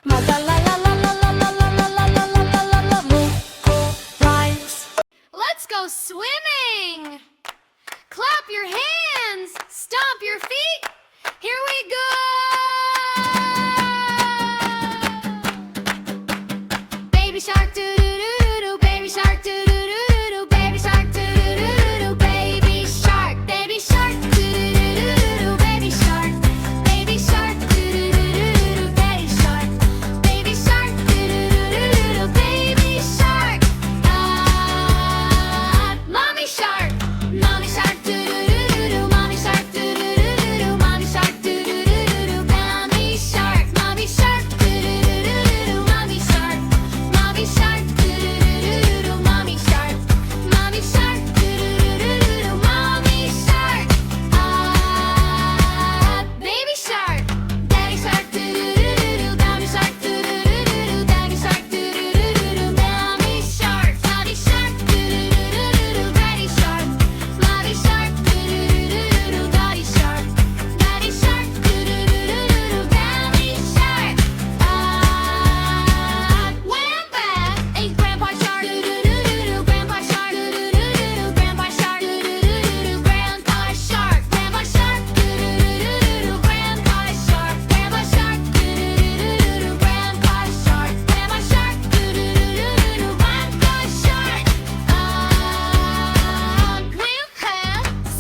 Ma la la la la la la la la la la la la la la la Mukku Rhymes. Let's go swimming! Clap your hands, stomp your feet. Here we go! Baby shark doo doo doo doo, baby shark doo doo doo doo, baby shark doo doo doo doo, baby shark doo doo doo doo, baby shark doo doo doo doo, baby shark doo doo doo doo, baby shark. Mommy shark doo doo doo doo, mommy shark doo doo doo doo, mommy shark doo doo doo doo, mommy shark doo doo doo doo, mommy shark doo doo doo doo, mommy shark doo doo doo doo, mommy shark. Baby shark, daddy shark doo doo doo doo, mommy shark doo doo doo doo, daddy shark doo doo doo doo, mommy shark doo doo doo doo, daddy shark doo doo doo doo, daddy shark doo doo doo doo, daddy shark. Wham bam, ain't grandpa shark doo doo doo doo, grandpa shark doo doo doo doo, grandpa shark doo doo doo doo, grandpa shark doo doo doo doo, grandpa shark doo doo doo doo, grandpa shark doo doo doo doo, grandpa shark.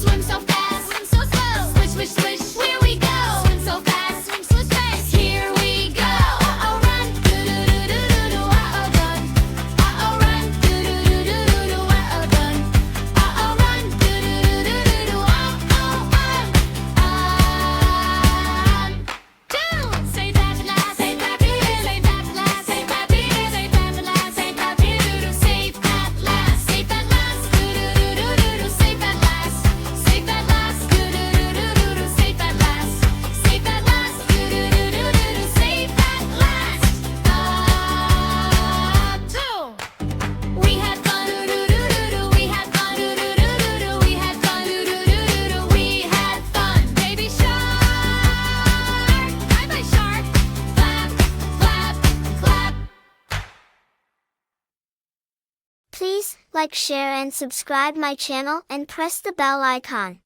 Swim so fast, swim so slow, swish swish swish, here we go. Swim so fast, swim so fast, here we go. Uh-oh run, doo doo doo doo doo, uh-oh done. Uh-oh run, doo doo doo doo doo, uh-oh done. Uh-oh run, doo doo doo doo doo, uh-oh Two, say that last, say that beer, say that last, say that beer, say that last, say that beer, doo doo, say that last, say that last, doo doo doo doo doo, say that last, say that last, doo doo doo doo doo, say that last, say that last, doo doo doo doo doo, say that last. Two. We had fun, doo doo doo doo doo. We had fun, doo doo doo doo doo. We had fun, doo doo doo doo doo. We had fun. Baby shark, bye bye shark. Clap, clap, clap. Please like, share and subscribe my channel and press the bell icon.